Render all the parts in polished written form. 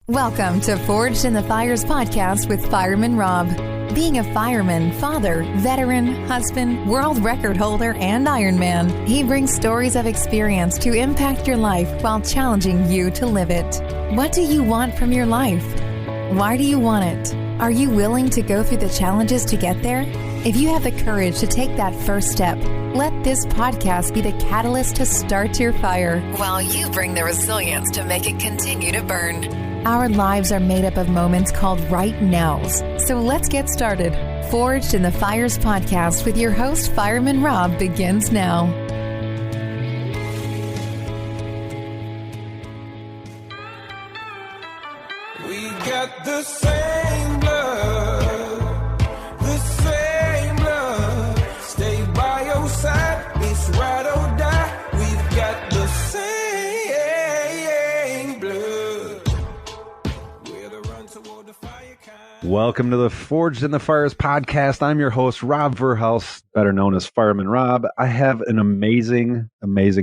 Welcome to Forged in the Fires podcast with Fireman Rob. Being a fireman, father, veteran, husband, world record holder, and Ironman, he brings stories of experience to impact your life while challenging you to live it. What do you want from your life? Why do you want it? Are you willing to go through the challenges to get there? If you have the courage to take that first step, let this podcast be the catalyst to start your fire while you bring the resilience to make it continue to burn. Our lives are made up of moments called right nows. So let's get started. Forged in the Fires podcast with your host, Fireman Rob, begins now. We got the same blood, the same love. Stay by your side, it's ride or die. We've got the same blood. We're the run toward the fire kind. Welcome to the Forged in the Fires podcast. I'm your host, Rob Verhouse, better known as Fireman Rob. I have an amazing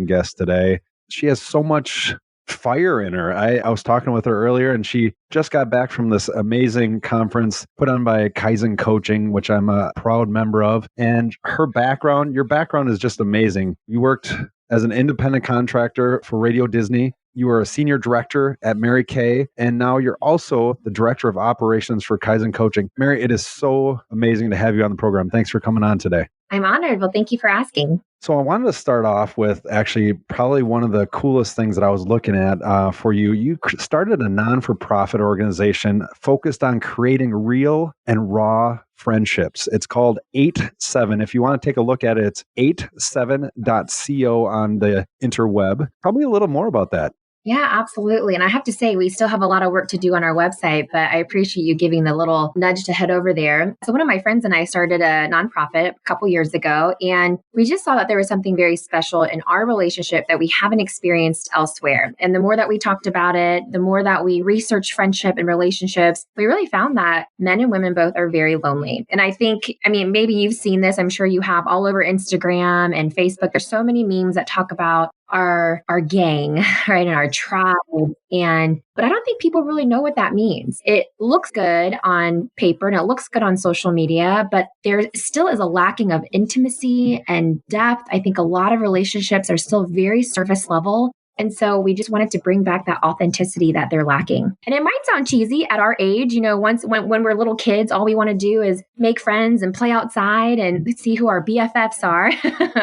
guest today. She has so much fire in her. I was talking with her earlier, and she just got back from this amazing conference put on by Kaizen Coaching, which I'm a proud member of. And her background, your background is just amazing. You worked as an independent contractor for Radio Disney. You were a senior director at Mary Kay, and now you're also the director of operations for Kaizen Coaching. Mary, it is so amazing to have you on the program. Thanks for coming on today. I'm honored. Well, thank you for asking. So I wanted to start off with actually probably one of the coolest things that I was looking at for you. You started a non-for-profit organization focused on creating real and raw friendships. It's called 87. If you want to take a look at it, it's 87.co on the interweb. Tell me a little more about that. Yeah, absolutely. And I have to say, we still have a lot of work to do on our website, but I appreciate you giving the little nudge to head over there. So one of my friends and I started a nonprofit a couple years ago, and we just saw that there was something very special in our relationship that we haven't experienced elsewhere. And the more that we talked about it, the more that we researched friendship and relationships, we really found that men and women both are very lonely. And I think, maybe you've seen this, I'm sure you have, all over Instagram and Facebook. There's so many memes that talk about our gang, right, and our tribe. But I don't think people really know what that means. It looks good on paper and it looks good on social media, but there still is a lacking of intimacy and depth. I think a lot of relationships are still very surface level. And so we just wanted to bring back that authenticity that they're lacking. And it might sound cheesy at our age, when we're little kids, all we want to do is make friends and play outside and see who our BFFs are.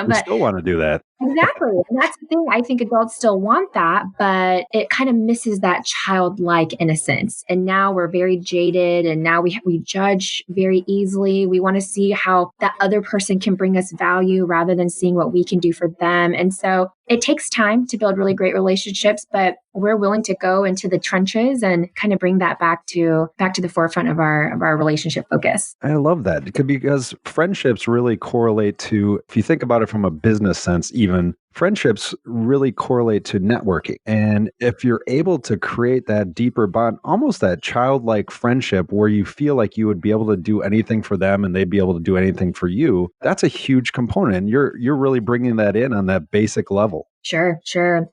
We still want to do that. Exactly. And that's the thing. I think adults still want that, but it kind of misses that childlike innocence. And now we're very jaded, and now we judge very easily. We want to see how that other person can bring us value rather than seeing what we can do for them. And so it takes time to build really great relationships, but we're willing to go into the trenches and kind of bring that back to the forefront of our relationship focus. I love that because friendships really correlate to, if you think about it from a business sense, even friendships really correlate to networking. And if you're able to create that deeper bond, almost that childlike friendship where you feel like you would be able to do anything for them and they'd be able to do anything for you, that's a huge component. You're really bringing that in on that basic level. Sure.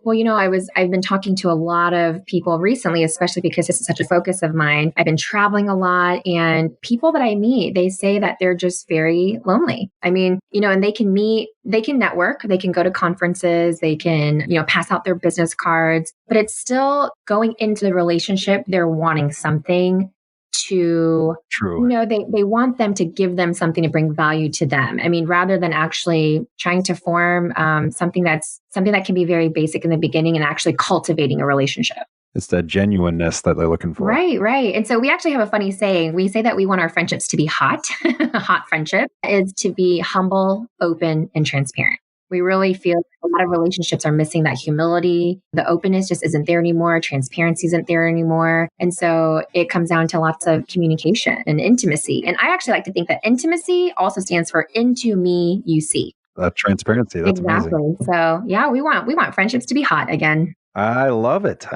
Well, I've been talking to a lot of people recently, especially because this is such a focus of mine. I've been traveling a lot, and people that I meet, they say that they're just very lonely. And they can meet, they can network, they can go to conferences, they can, pass out their business cards, but it's still going into the relationship. They're wanting something to, True. They want them to give them something to bring value to them. Rather than actually trying to form something that can be very basic in the beginning and actually cultivating a relationship. It's that genuineness that they're looking for. Right. And so we actually have a funny saying. We say that we want our friendships to be hot. A hot friendship is to be humble, open, and transparent. We really feel a lot of relationships are missing that humility. The openness just isn't there anymore. Transparency isn't there anymore. And so it comes down to lots of communication and intimacy. And I actually like to think that intimacy also stands for into me, you see. Transparency. That's exactly. Amazing. So yeah, we want friendships to be hot again. I love it.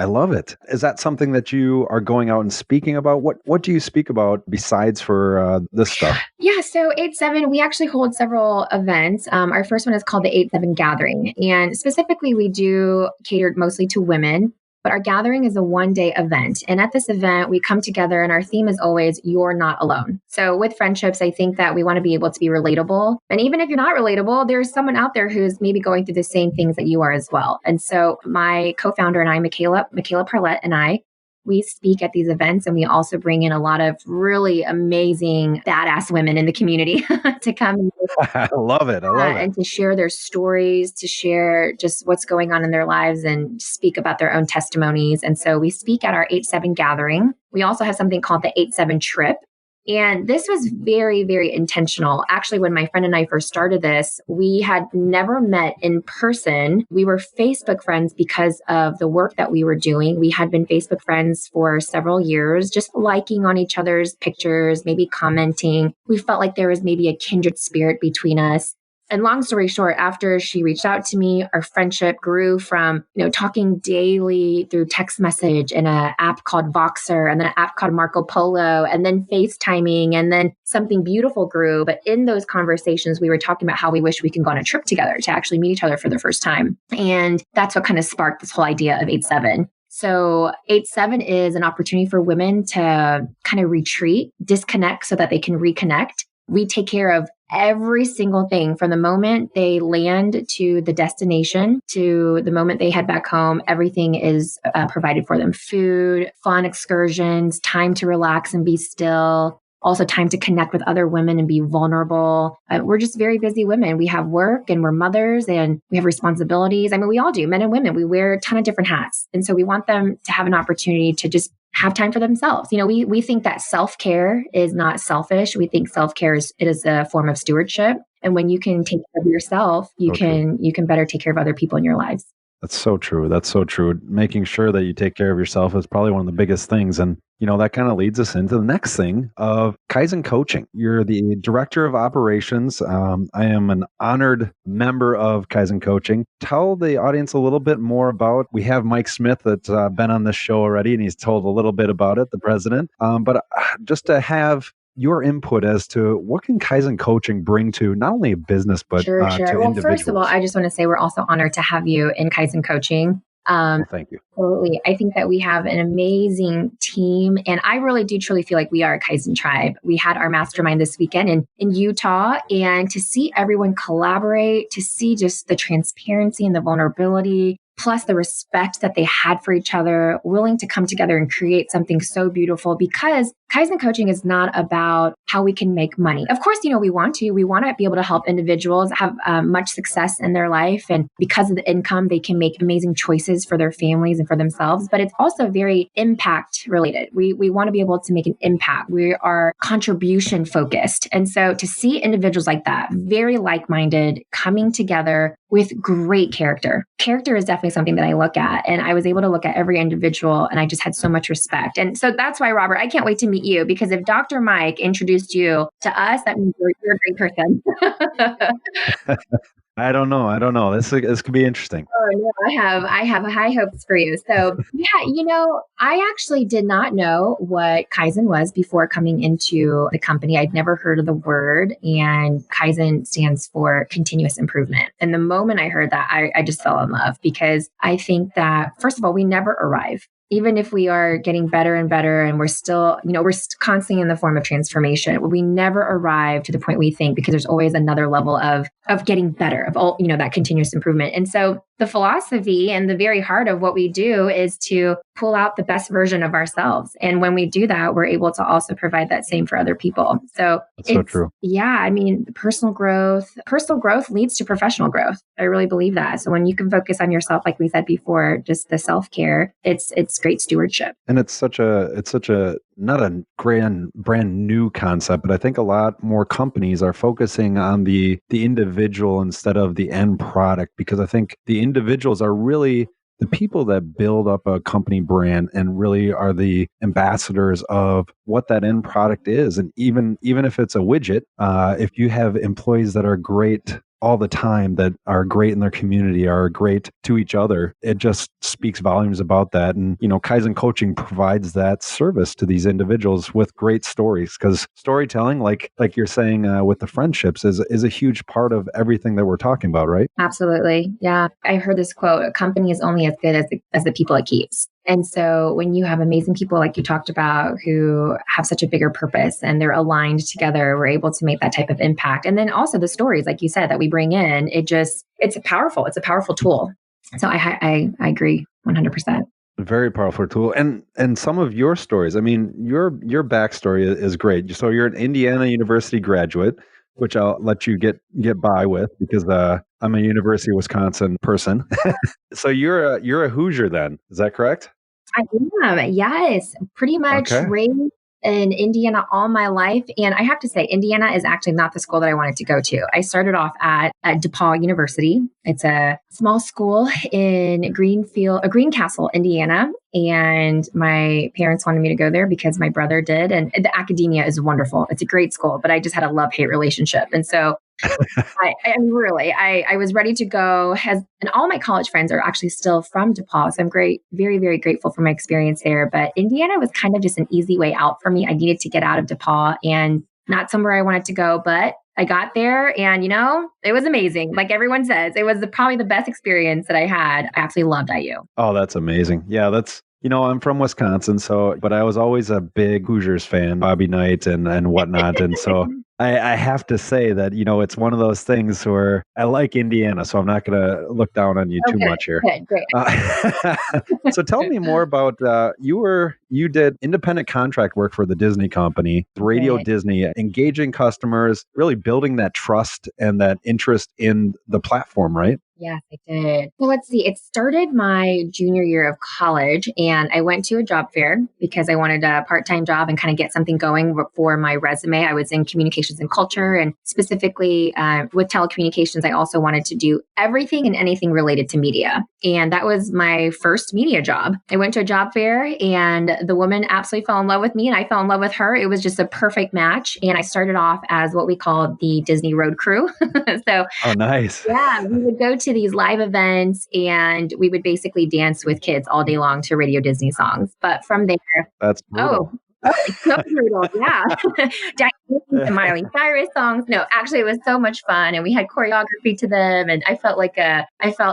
Is that something that you are going out and speaking about? What do you speak about besides for this stuff? Yeah, so 8-7, we actually hold several events. Our first one is called the 8-7 Gathering. And specifically, we do catered mostly to women. But our gathering is a 1-day event. And at this event, we come together and our theme is always, you're not alone. So with friendships, I think that we want to be able to be relatable. And even if you're not relatable, there's someone out there who's maybe going through the same things that you are as well. And so my co-founder and I, Michaela Parlett and I, we speak at these events, and we also bring in a lot of really amazing, badass women in the community to come I love it. and to share their stories, to share just what's going on in their lives and speak about their own testimonies. And so we speak at our 8-7 gathering. We also have something called the 8-7 trip. And this was very, very intentional. Actually, when my friend and I first started this, we had never met in person. We were Facebook friends because of the work that we were doing. We had been Facebook friends for several years, just liking on each other's pictures, maybe commenting. We felt like there was maybe a kindred spirit between us. And long story short, after she reached out to me, our friendship grew from, talking daily through text message and an app called Voxer, and then an app called Marco Polo, and then FaceTiming, and then something beautiful grew. But in those conversations, we were talking about how we wish we could go on a trip together to actually meet each other for the first time. And that's what kind of sparked this whole idea of 8-7. So 8-7 is an opportunity for women to kind of retreat, disconnect so that they can reconnect. We take care of every single thing from the moment they land to the destination to the moment they head back home. Everything is provided for them. Food, fun excursions, time to relax and be still. Also time to connect with other women and be vulnerable. We're just very busy women. We have work and we're mothers and we have responsibilities. I mean, we all do, men and women. We wear a ton of different hats. And so we want them to have an opportunity to just have time for themselves. We think that self-care is not selfish. We think self-care is a form of stewardship. And when you can take care of yourself, you can better take care of other people in your lives. That's so true. That's so true. Making sure that you take care of yourself is probably one of the biggest things. And, that kind of leads us into the next thing of Kaizen Coaching. You're the director of operations. I am an honored member of Kaizen Coaching. Tell the audience a little bit more about, we have Mike Smith that's been on this show already, and he's told a little bit about it, the president. But just to have your input as to what can Kaizen Coaching bring to not only a business, but Sure. to Well, individuals. first of all, I just want to say we're also honored to have you in Kaizen Coaching. Thank you. Absolutely. I think that we have an amazing team, and I really do truly feel like we are a Kaizen tribe. We had our mastermind this weekend in Utah, and to see everyone collaborate, to see just the transparency and the vulnerability, plus the respect that they had for each other, willing to come together and create something so beautiful, because Kaizen Coaching is not about how we can make money. Of course, we want to be able to help individuals have much success in their life. And because of the income, they can make amazing choices for their families and for themselves. But it's also very impact related. We want to be able to make an impact. We are contribution focused. And so to see individuals like that, very like-minded, coming together with great character. Character is definitely something that I look at. And I was able to look at every individual, and I just had so much respect. And so that's why, Robert, I can't wait to meet you, because if Dr. Mike introduced you to us, that means you're a great person. I don't know. This could be interesting. Oh, no, I have high hopes for you. So yeah, I actually did not know what Kaizen was before coming into the company. I'd never heard of the word, and Kaizen stands for continuous improvement. And the moment I heard that, I just fell in love, because I think that, first of all, we never arrive. Even if we are getting better and better, and we're still, we're constantly in the form of transformation, we never arrive to the point we think, because there's always another level of getting better, of all, that continuous improvement. And so the philosophy and the very heart of what we do is to pull out the best version of ourselves. And when we do that, we're able to also provide that same for other people. So That's so true. Yeah. I mean, personal growth leads to professional growth. I really believe that. So when you can focus on yourself, like we said before, just the self-care, it's great stewardship. And it's such a not a brand new concept, but I think a lot more companies are focusing on the individual instead of the end product, because I think the individuals are really the people that build up a company brand and really are the ambassadors of what that end product is. And even if it's a widget, if you have employees that are great all the time that are great in their community, are great to each other. It just speaks volumes about that. And, Kaizen coaching provides that service to these individuals with great stories, because storytelling, like you're saying with the friendships, is a huge part of everything that we're talking about, right? Absolutely. Yeah. I heard this quote, a company is only as good as the people it keeps. And so when you have amazing people like you talked about who have such a bigger purpose and they're aligned together, we're able to make that type of impact. And then also the stories, like you said, that we bring in, it's a powerful tool. So I agree 100%. Very powerful tool. And some of your stories, I mean, your backstory is great. So you're an Indiana University graduate, which I'll let you get by with, because I'm a University of Wisconsin person. So you're a Hoosier then, is that correct? I am, yes. Pretty much Okay. raised in Indiana all my life. And I have to say, Indiana is actually not the school that I wanted to go to. I started off at DePaul University. It's a small school in Greencastle, Indiana. And my parents wanted me to go there because my brother did. And the academia is wonderful. It's a great school, but I just had a love-hate relationship. And so I was ready to go, and all my college friends are actually still from DePaul. So I'm very, very grateful for my experience there. But Indiana was kind of just an easy way out for me. I needed to get out of DePaul, and not somewhere I wanted to go, but I got there and, it was amazing. Like everyone says, it was probably the best experience that I had. I absolutely loved IU. Oh, that's amazing. Yeah, I'm from Wisconsin, but I was always a big Hoosiers fan, Bobby Knight and whatnot. And so I have to say that, it's one of those things where I like Indiana, so I'm not going to look down on you too much here. Good, great. So tell me more about, you did independent contract work for the Disney company, Radio Disney, engaging customers, really building that trust and that interest in the platform, right? Yes, I did. Well, let's see. It started my junior year of college, and I went to a job fair because I wanted a part-time job and kind of get something going for my resume. I was in communications and culture, and specifically with telecommunications, I also wanted to do everything and anything related to media. And that was my first media job. I went to a job fair, and the woman absolutely fell in love with me, and I fell in love with her. It was just a perfect match. And I started off as what we called the Disney Road Crew. So, oh, nice. Yeah, we would go to these live events and we would basically dance with kids all day long to Radio Disney songs. But from there, that's brutal. It's so brutal, yeah. And Miley Cyrus songs. No, actually, it was so much fun, and we had choreography to them, and I felt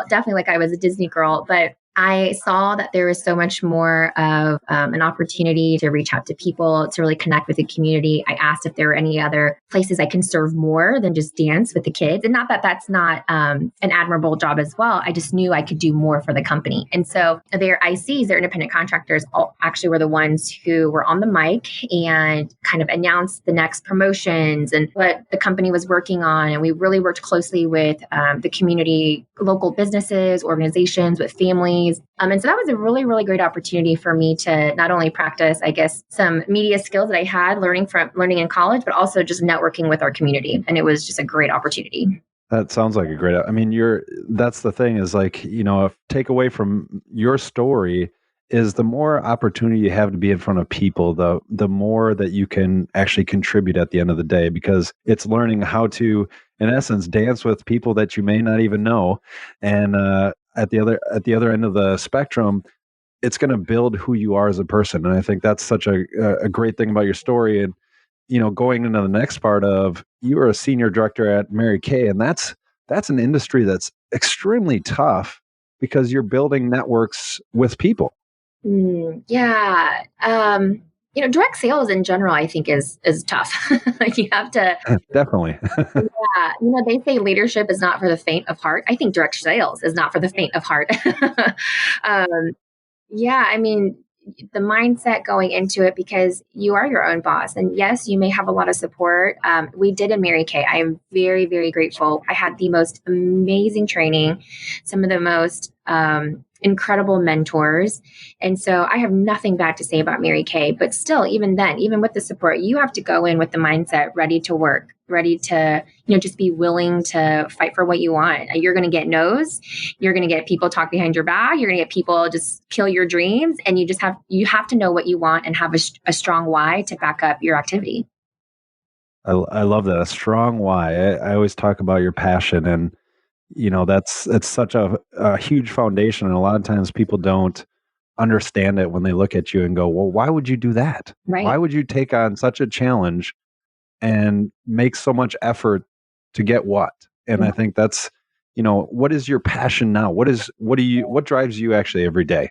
definitely like I was a Disney girl, but I saw that there was so much more of an opportunity to reach out to people, to really connect with the community. I asked if there were any other places I can serve more than just dance with the kids. And not that that's not an admirable job as well. I just knew I could do more for the company. And so their ICs, their independent contractors, actually were the ones who were on the mic and kind of announced the next promotions and what the company was working on. And we really worked closely with the community, local businesses, organizations, with families. And so that was a really, really great opportunity for me to not only practice, I guess, some media skills that I had learning in college, but also just networking with our community. And it was just a great opportunity. That sounds like a great, that's the thing is if take away from your story is the more opportunity you have to be in front of people, the more that you can actually contribute at the end of the day, because it's learning how to, in essence, dance with people that you may not even know. And, at the other end of the spectrum, it's going to build who you are as a person. And I think that's such a great thing about your story. And, going into the next part of, you are a senior director at Mary Kay, and that's an industry that's extremely tough because you're building networks with people. Yeah. Direct sales in general, I think is tough. Like you have to definitely. Yeah. They say leadership is not for the faint of heart. I think direct sales is not for the faint of heart. The mindset going into it, because you are your own boss. And yes, you may have a lot of support. We did in Mary Kay. I am very, very grateful. I had the most amazing training, some of the most incredible mentors. And so I have nothing bad to say about Mary Kay, but still, even then, even with the support, you have to go in with the mindset ready to work, ready to, just be willing to fight for what you want. You're going to get no's. You're going to get people talk behind your back. You're going to get people just kill your dreams. And you have to know what you want and have a strong why to back up your activity. I love that. A strong why. I always talk about your passion, and it's such a huge foundation. And a lot of times people don't understand it when they look at you and go, well, why would you do that? Right. Why would you take on such a challenge and make so much effort to get what? And I think that's, what is your passion now? What drives you actually every day?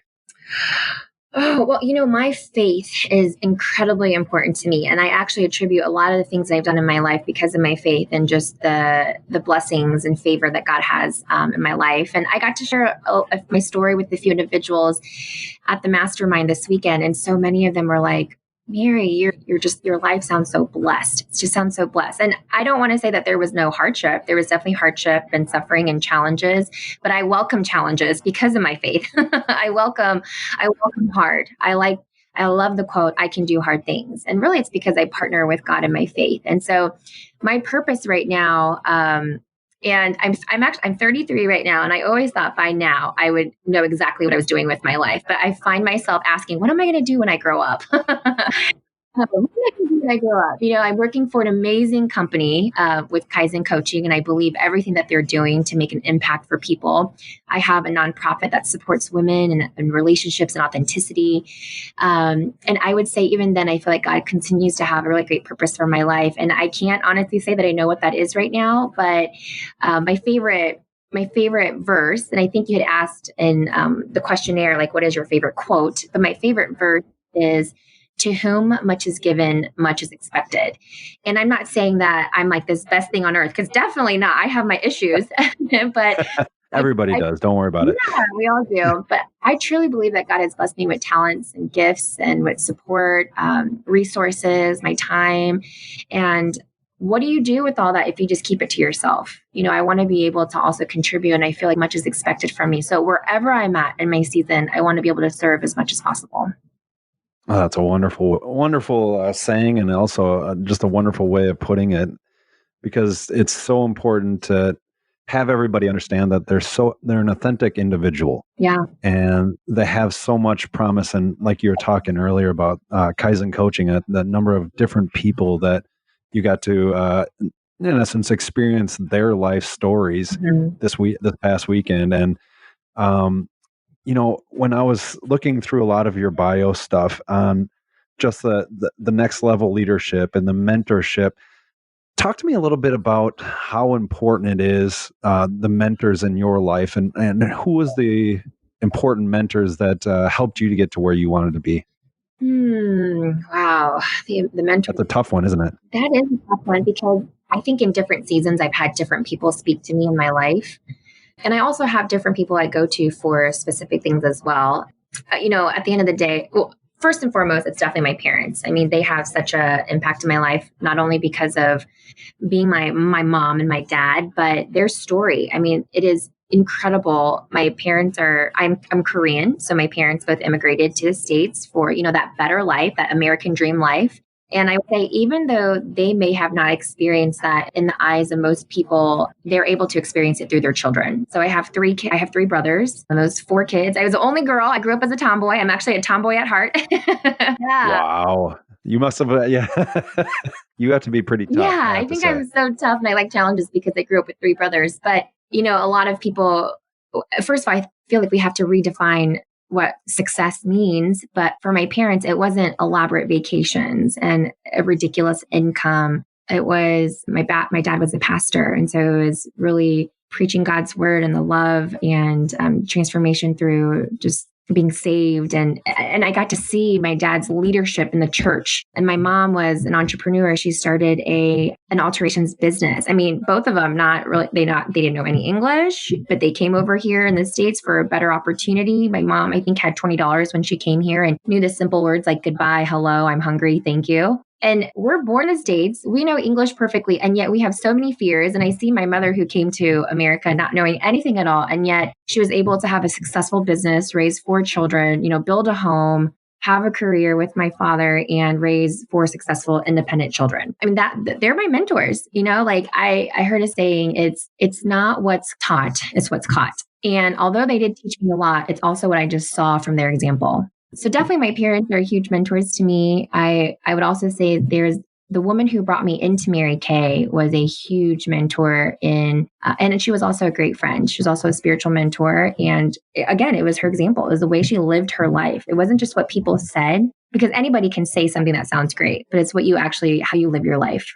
Oh, well, my faith is incredibly important to me. And I actually attribute a lot of the things I've done in my life because of my faith and just the blessings and favor that God has in my life. And I got to share my story with a few individuals at the mastermind this weekend. And so many of them were like, Mary, your life sounds so blessed. It just sounds so blessed. And I don't want to say that there was no hardship. There was definitely hardship and suffering and challenges, but I welcome challenges because of my faith. I welcome hard. I love the quote, I can do hard things. And really it's because I partner with God in my faith. And so my purpose right now, and I'm 33 right now, and I always thought by now I would know exactly what I was doing with my life. But I find myself asking, what am I going to do when I grow up? What am I going to do when I grow up? I'm working for an amazing company with Kaizen Coaching, and I believe everything that they're doing to make an impact for people. I have a nonprofit that supports women and relationships and authenticity. And I would say even then, I feel like God continues to have a really great purpose for my life. And I can't honestly say that I know what that is right now, but my favorite verse, and I think you had asked in the questionnaire, like, what is your favorite quote? But my favorite verse is, to whom much is given, much is expected. And I'm not saying that I'm like this best thing on earth, because definitely not. I have my issues, but Everybody does. Don't worry about it. Yeah, we all do. But I truly believe that God has blessed me with talents and gifts and with support, resources, my time. And what do you do with all that if you just keep it to yourself? I want to be able to also contribute, and I feel like much is expected from me. So wherever I'm at in my season, I want to be able to serve as much as possible. Oh, that's a wonderful, wonderful saying, and also just a wonderful way of putting it, because it's so important to have everybody understand that they're an authentic individual. Yeah. And they have so much promise. And like you were talking earlier about Kaizen coaching, the number of different people that you got to, in essence, experience their life stories this past weekend. And, when I was looking through a lot of your bio stuff on just the next level leadership and the mentorship, talk to me a little bit about how important it is, the mentors in your life, and who was the important mentors that helped you to get to where you wanted to be. Wow. The mentor. That's a tough one, isn't it? That is a tough one, because I think in different seasons, I've had different people speak to me in my life. And I also have different people I go to for specific things as well. At the end of the day, well, first and foremost, it's definitely my parents. I mean, they have such an impact in my life, not only because of being my mom and my dad, but their story. I mean, it is incredible. My parents I'm Korean. So my parents both immigrated to the States for, that better life, that American dream life. And I would say, even though they may have not experienced that in the eyes of most people, they're able to experience it through their children. So I have three brothers, and those 4 kids. I was the only girl. I grew up as a tomboy. I'm actually a tomboy at heart. Yeah. Wow. You must have, yeah. You have to be pretty tough. Yeah, I think I'm so tough, and I like challenges because I grew up with 3 brothers. But, a lot of people, first of all, I feel like we have to redefine what success means. But for my parents, it wasn't elaborate vacations and a ridiculous income. It was my dad was a pastor. And so it was really preaching God's word and the love and transformation through just being saved. And I got to see my dad's leadership in the church. And my mom was an entrepreneur. She started an alterations business. I mean, both of them they didn't know any English, but they came over here in the States for a better opportunity. My mom, I think, had $20 when she came here and knew the simple words like goodbye, hello, I'm hungry, thank you. And we're born in the States. We know English perfectly. And yet we have so many fears. And I see my mother, who came to America not knowing anything at all. And yet she was able to have a successful business, raise 4 children, build a home, have a career with my father, and raise 4 successful independent children. I mean, they're my mentors. Like I heard a saying, it's not what's taught, it's what's caught. And although they did teach me a lot, it's also what I just saw from their example. So definitely my parents are huge mentors to me. I would also say there's the woman who brought me into Mary Kay was a huge mentor and she was also a great friend. She was also a spiritual mentor. And again, it was her example. It was the way she lived her life. It wasn't just what people said, because anybody can say something that sounds great, but it's how you live your life.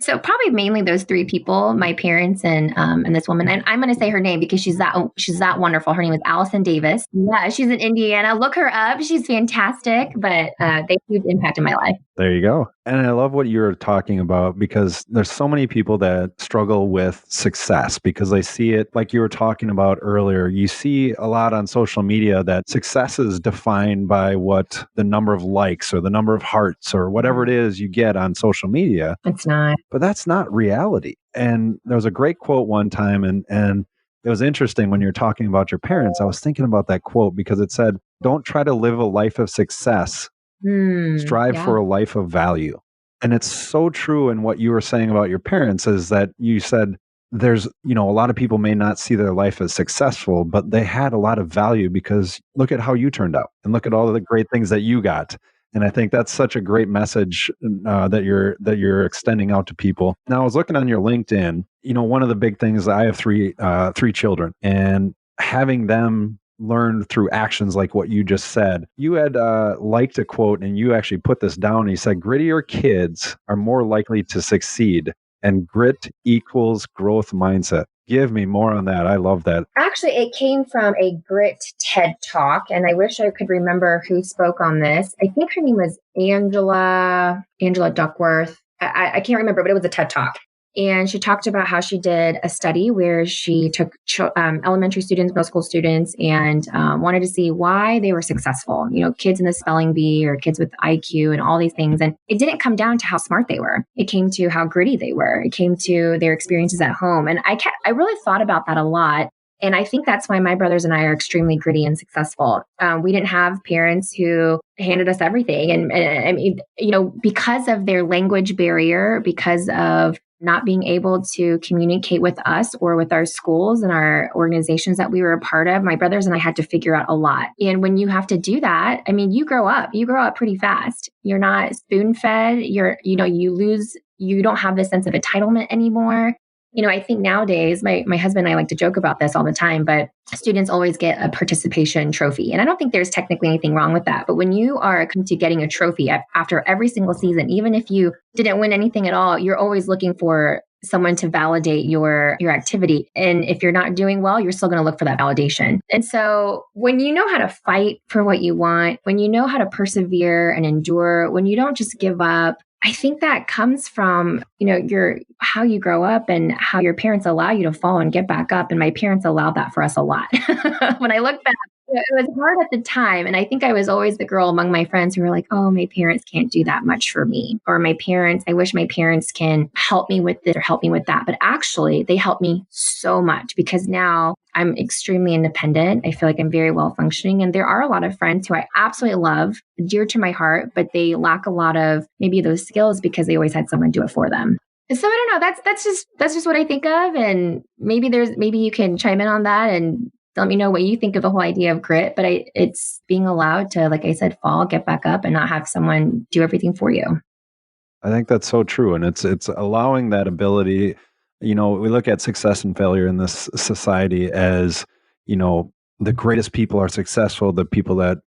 So probably mainly those three people, my parents and this woman. And I'm going to say her name because she's that wonderful. Her name is Allison Davis. Yeah, she's in Indiana. Look her up. She's fantastic, but they have huge impact in my life. There you go. And I love what you're talking about, because there's so many people that struggle with success because they see it like you were talking about earlier. You see a lot on social media that success is defined by what the number of likes or the number of hearts or whatever it is you get on social media. It's not. But that's not reality. And there was a great quote one time, and it was interesting when you're talking about your parents. I was thinking about that quote because it said, "Don't try to live a life of success. Strive for a life of value." And it's so true in what you were saying about your parents, is that you said there's, a lot of people may not see their life as successful, but they had a lot of value because look at how you turned out and look at all of the great things that you got. And I think that's such a great message that you're extending out to people. Now, I was looking on your LinkedIn. One of the big things, I have three children, and having them learn through actions like what you just said. You had liked a quote, and you actually put this down. And you said, "Grittier kids are more likely to succeed, and grit equals growth mindset." Give me more on that. I love that. Actually, it came from a grit TED Talk, and I wish I could remember who spoke on this. I think her name was Angela Duckworth. I can't remember, but it was a TED Talk. And she talked about how she did a study where she took elementary students, middle school students, and wanted to see why they were successful. Kids in the spelling bee or kids with IQ and all these things. And it didn't come down to how smart they were. It came to how gritty they were. It came to their experiences at home. And I really thought about that a lot. And I think that's why my brothers and I are extremely gritty and successful. We didn't have parents who handed us everything. And I mean, because of their language barrier, because of not being able to communicate with us or with our schools and our organizations that we were a part of, my brothers and I had to figure out a lot. And when you have to do that, I mean, you grow up pretty fast. You're not spoon fed. You don't have this sense of entitlement anymore. I think nowadays, my husband and I like to joke about this all the time, but students always get a participation trophy. And I don't think there's technically anything wrong with that. But when you are come to getting a trophy after every single season, even if you didn't win anything at all, you're always looking for someone to validate your activity. And if you're not doing well, you're still going to look for that validation. And so when you know how to fight for what you want, when you know how to persevere and endure, when you don't just give up, I think that comes from, how you grow up and how your parents allow you to fall and get back up. And my parents allowed that for us a lot. When I look back, it was hard at the time. And I think I was always the girl among my friends who were like, "Oh, my parents can't do that much for me." Or I wish my parents can help me with this or help me with that. But actually, they helped me so much because now I'm extremely independent. I feel like I'm very well functioning. And there are a lot of friends who I absolutely love, dear to my heart, but they lack a lot of maybe those skills because they always had someone do it for them. So I don't know. That's just what I think of. And maybe you can chime in on that and let me know what you think of the whole idea of grit. But it's being allowed to, like I said, fall, get back up, and not have someone do everything for you. I think that's so true. And it's allowing that ability. We look at success and failure in this society as, the greatest people are successful. The people that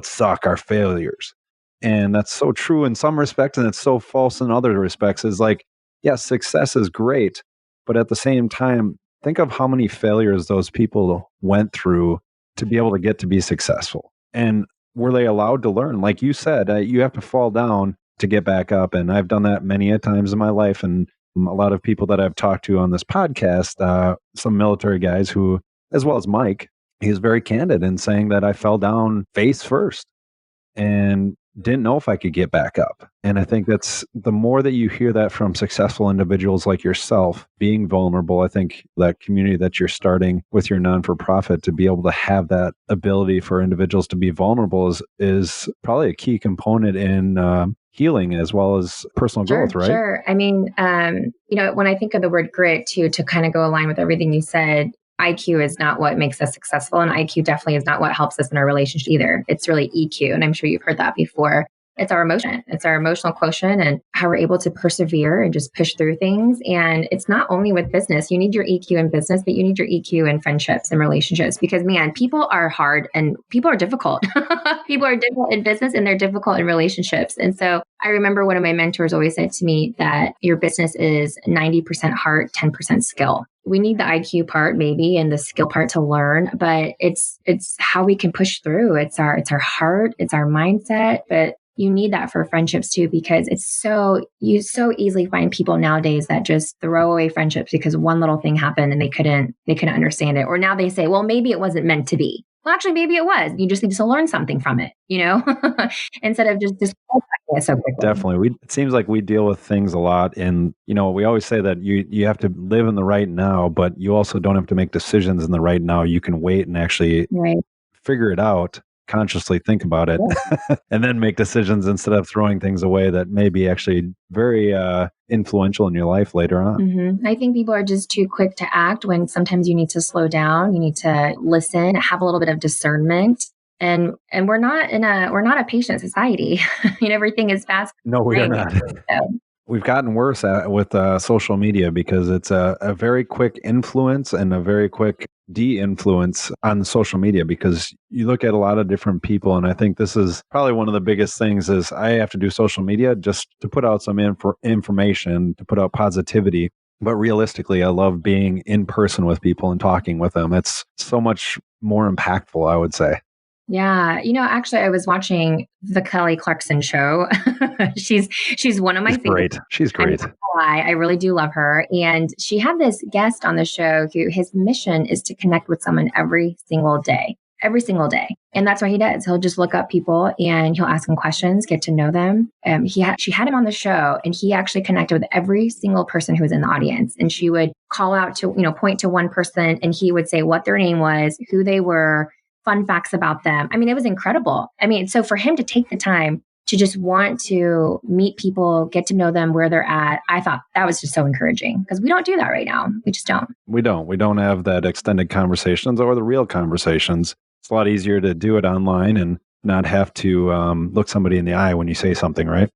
suck are failures. And that's so true in some respects. And it's so false in other respects. Is like, yes, success is great. But at the same time, think of how many failures those people went through to be able to get to be successful. And were they allowed to learn? Like you said, you have to fall down to get back up. And I've done that many a times in my life. And a lot of people that I've talked to on this podcast, some military guys who, as well as Mike, he's very candid in saying that I fell down face first and didn't know if I could get back up. And I think that's the more that you hear that from successful individuals like yourself, being vulnerable, I think that community that you're starting with your non-for-profit to be able to have that ability for individuals to be vulnerable is probably a key component in healing as well as personal growth, right? Sure. I mean, when I think of the word grit to kind of go align with everything you said, IQ is not what makes us successful, and IQ definitely is not what helps us in our relationship either. It's really EQ, and I'm sure you've heard that before. It's our emotion. It's our emotional quotient and how we're able to persevere and just push through things. And it's not only with business. You need your EQ in business, but you need your EQ in friendships and relationships because, man, people are hard and people are difficult. People are difficult in business and they're difficult in relationships. And so I remember one of my mentors always said to me that your business is 90% heart, 10% skill. We need the IQ part maybe and the skill part to learn, but it's how we can push through. It's our heart, it's our mindset, but you need that for friendships too, because you so easily find people nowadays that just throw away friendships because one little thing happened and they couldn't understand it. Or now they say, well, maybe it wasn't meant to be. Well, actually, maybe it was. You just need to learn something from it, instead of just so quickly. Definitely. It seems like we deal with things a lot. And, we always say that you have to live in the right now, but you also don't have to make decisions in the right now. You can wait and actually figure it out, consciously think about it, and then make decisions instead of throwing things away that may be actually very influential in your life later on. Mm-hmm. I think people are just too quick to act when sometimes you need to slow down. You need to listen, have a little bit of discernment. And we're not a patient society. Everything is fast. No, we are not. We've gotten worse with social media because it's a very quick influence and a very quick de-influence on social media, because you look at a lot of different people. And I think this is probably one of the biggest things is I have to do social media just to put out some information, to put out positivity. But realistically, I love being in person with people and talking with them. It's so much more impactful, I would say. Yeah. Actually, I was watching the Kelly Clarkson show. She's one of my favorites. She's great. I really do love her. And she had this guest on the show who his mission is to connect with someone every single day. And that's what he does. He'll just look up people and he'll ask them questions, get to know them. She had him on the show and he actually connected with every single person who was in the audience. And she would call out to, point to one person and he would say what their name was, who they were, fun facts about them. I mean, it was incredible. So for him to take the time to just want to meet people, get to know them where they're at, I thought that was just so encouraging because we don't do that right now. We just don't. We don't have that extended conversations or the real conversations. It's a lot easier to do it online and not have to look somebody in the eye when you say something, right?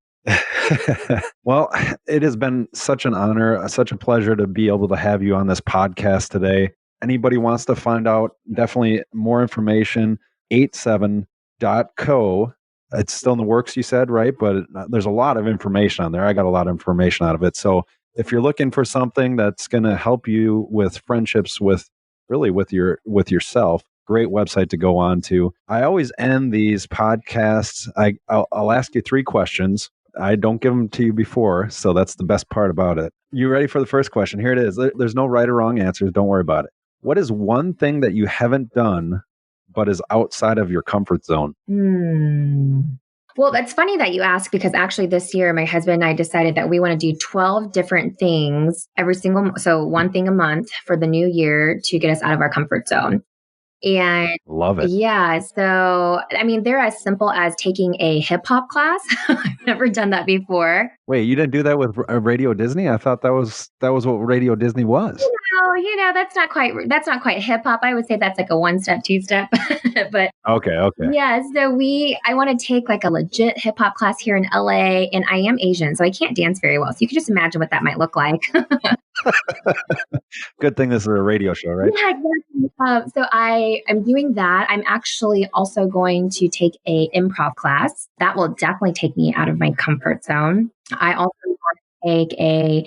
Well, it has been such an honor, such a pleasure to be able to have you on this podcast today. Anybody wants to find out, definitely more information, 87.co. It's still in the works, you said, right? But there's a lot of information on there. I got a lot of information out of it. So if you're looking for something that's going to help you with friendships with yourself, great website to go on to. I always end these podcasts. I'll ask you 3 questions. I don't give them to you before, so that's the best part about it. You ready for the first question? Here it is. There's no right or wrong answers. Don't worry about it. What is one thing that you haven't done but is outside of your comfort zone? Well, that's funny that you ask because actually this year, my husband and I decided that we want to do 12 different things so one thing a month for the new year to get us out of our comfort zone. And love it. Yeah. So, they're as simple as taking a hip hop class. I've never done that before. Wait, you didn't do that with Radio Disney? I thought that was what Radio Disney was. That's not quite hip hop. I would say that's like a 1-step, 2-step, but okay. Yeah. So I want to take like a legit hip hop class here in LA, and I am Asian, so I can't dance very well. So you can just imagine what that might look like. Good thing this is a radio show, right? Yeah, exactly. So I am doing that. I'm actually also going to take a improv class. That will definitely take me out of my comfort zone. I also want to take a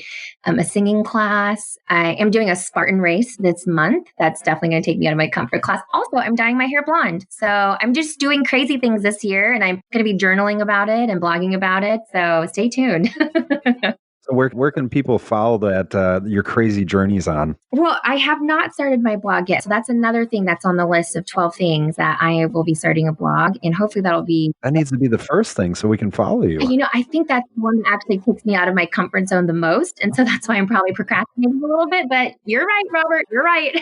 singing class. I am doing a Spartan race this month. That's definitely going to take me out of my comfort class. Also, I'm dyeing my hair blonde. So I'm just doing crazy things this year, and I'm going to be journaling about it and blogging about it. So stay tuned. So where can people follow that your crazy journeys on? Well, I have not started my blog yet. So that's another thing that's on the list of 12 things that I will be starting a blog. And hopefully that needs to be the first thing so we can follow you. I think that's the one that actually takes me out of my comfort zone the most. And so that's why I'm probably procrastinating a little bit. But you're right, Robert. You're right.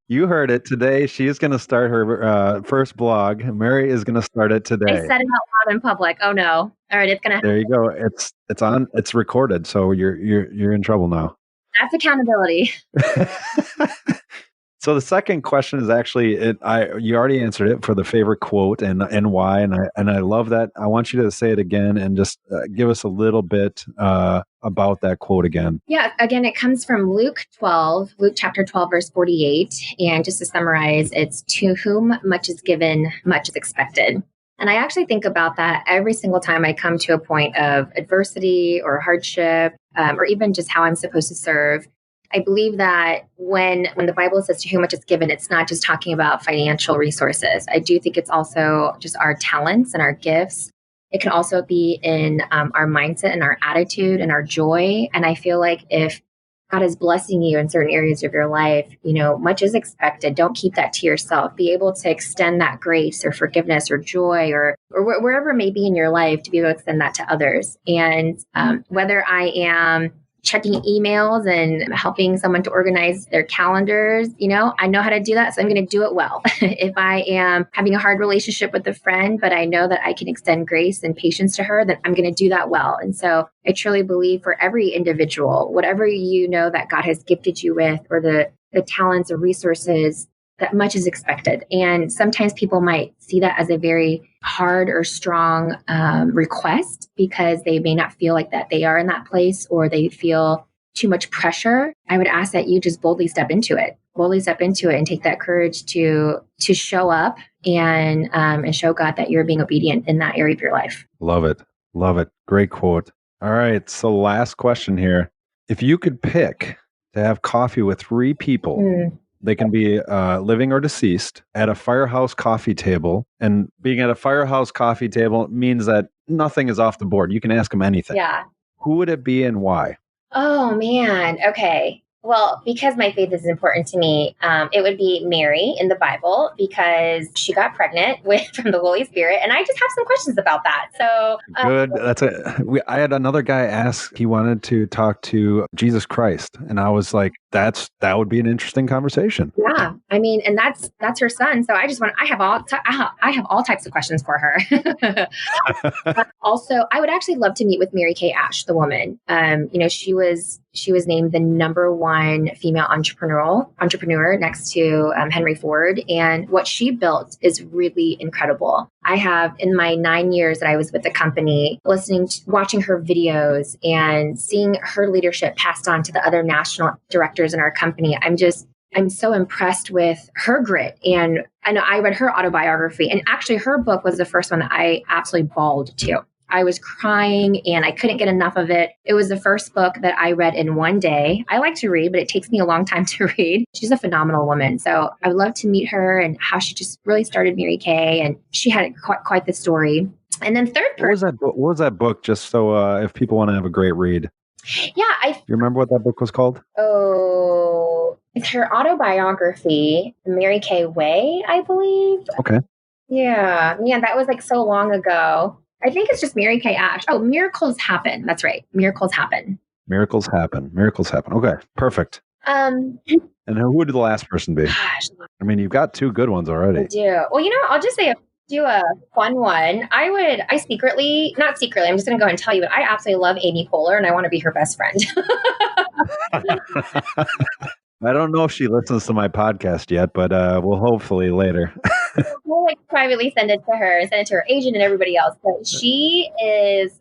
You heard it today. She is going to start her first blog. Mary is going to start it today. I said it out loud in public. Oh no. All right, it's gonna. There you go. It's on. It's recorded. So you're in trouble now. That's accountability. So the second question is actually you already answered it for the favorite quote and why, and I love that. I want you to say it again and just give us a little bit about that quote again. Yeah, again, it comes from Luke chapter 12, verse 48. And just to summarize, it's to whom much is given, much is expected. And I actually think about that every single time I come to a point of adversity or hardship, or even just how I'm supposed to serve. I believe that when the Bible says to whom much is given, it's not just talking about financial resources. I do think it's also just our talents and our gifts. It can also be in our mindset and our attitude and our joy. And I feel like if God is blessing you in certain areas of your life, much is expected. Don't keep that to yourself. Be able to extend that grace or forgiveness or joy or wherever it may be in your life to be able to extend that to others. And whether I am checking emails and helping someone to organize their calendars, I know how to do that. So I'm going to do it well. If I am having a hard relationship with a friend, but I know that I can extend grace and patience to her, then I'm going to do that well. And so I truly believe for every individual, whatever that God has gifted you with, or the talents or resources, that much is expected. And sometimes people might see that as a very hard or strong request because they may not feel like that they are in that place, or they feel too much pressure. I would ask that you just boldly step into it and take that courage to show up and show God that you're being obedient in that area of your life. Love it. Great quote. All right. So last question here. If you could pick to have coffee with 3 people, they can be living or deceased, at a firehouse coffee table. And being at a firehouse coffee table means that nothing is off the board. You can ask them anything. Yeah. Who would it be and why? Oh, man. Okay. Well, because my faith is important to me, it would be Mary in the Bible, because she got pregnant from the Holy Spirit. And I just have some questions about that. So good. I had another guy ask, he wanted to talk to Jesus Christ. And I was like, that would be an interesting conversation. Yeah. I mean, and that's her son. So I have all types of questions for her. Also, I would actually love to meet with Mary Kay Ash, the woman. She was named the #1 female entrepreneur next to Henry Ford. And what she built is really incredible. I have, in my 9 years that I was with the company, watching her videos and seeing her leadership passed on to the other national directors in our company. I'm so impressed with her grit. And I know I read her autobiography, and actually her book was the first one that I absolutely bawled to. I was crying and I couldn't get enough of it. It was the first book that I read in one day. I like to read, but it takes me a long time to read. She's a phenomenal woman. So I would love to meet her and how she just really started Mary Kay. And she had quite the story. And then third person. What was that book? Just so if people want to have a great read. Yeah. You remember what that book was called? Oh, it's her autobiography, The Mary Kay Way, I believe. Okay. Yeah. Man, that was like so long ago. I think it's just Mary Kay Ash. Oh, Miracles Happen. That's right. Miracles Happen. Miracles Happen. Okay, perfect. And who would the last person be? Gosh. I mean, you've got 2 good ones already. I do. Well, I'll just say do a fun one. Not secretly, I'm just going to go ahead and tell you, but I absolutely love Amy Poehler and I want to be her best friend. I don't know if she listens to my podcast yet, but we'll hopefully later. We'll privately send it to her agent and everybody else. But she is,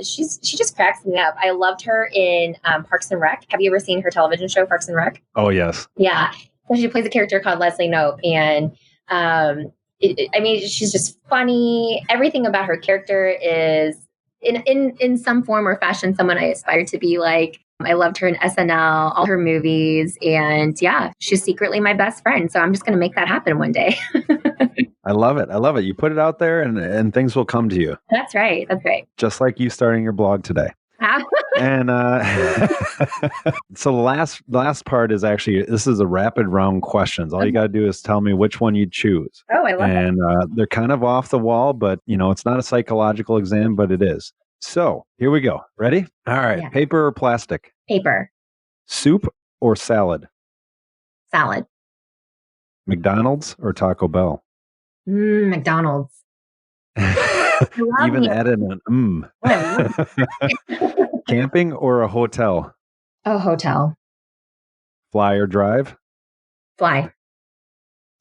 she just cracks me up. I loved her in Parks and Rec. Have you ever seen her television show, Parks and Rec? Oh, yes. Yeah. So she plays a character called Leslie Knope. And she's just funny. Everything about her character is in some form or fashion someone I aspire to be like. I loved her in SNL, all her movies, and yeah, she's secretly my best friend. So I'm just going to make that happen one day. I love it. You put it out there and things will come to you. That's right. Just like you starting your blog today. And so the last part is actually, this is a rapid round questions. All you got to do is tell me which one you'd choose. Oh, I love it. And they're kind of off the wall, but it's not a psychological exam, but it is. So here we go. Ready? All right. Yeah. Paper or plastic? Paper. Soup or salad? Salad. McDonald's or Taco Bell? McDonald's. Even added an Camping or a hotel? Oh, hotel. Fly or drive? Fly.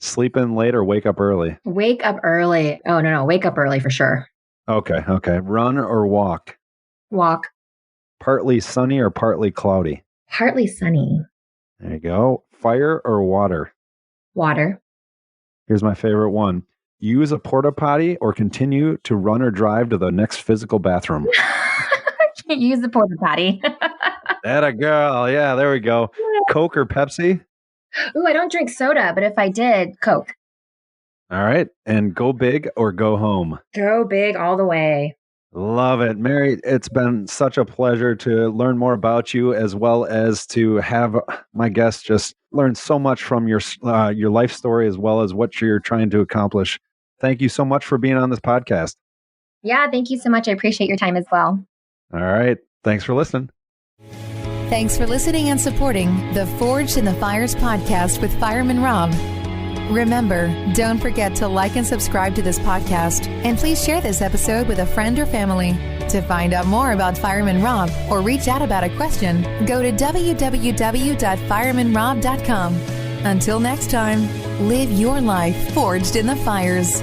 Sleep in late or wake up early? Wake up early. Oh, no. Wake up early for sure. Okay. Run or walk? Walk. Partly sunny or partly cloudy? Partly sunny. There you go. Fire or water? Water. Here's my favorite one. Use a porta potty or continue to run or drive to the next physical bathroom? Can't use the porta potty. Atta girl. Yeah, there we go. Coke or Pepsi? Ooh, I don't drink soda, but if I did, Coke. All right. And go big or go home? Go big all the way. Love it. Mary, it's been such a pleasure to learn more about you, as well as to have my guests just learn so much from your life story, as well as what you're trying to accomplish. Thank you so much for being on this podcast. Yeah, thank you so much. I appreciate your time as well. All right. Thanks for listening. Thanks for listening and supporting the Forged in the Fires podcast with Fireman Rob. Remember, don't forget to like and subscribe to this podcast, and please share this episode with a friend or family. To find out more about Fireman Rob or reach out about a question, go to www.firemanrob.com. Until next time, live your life forged in the fires.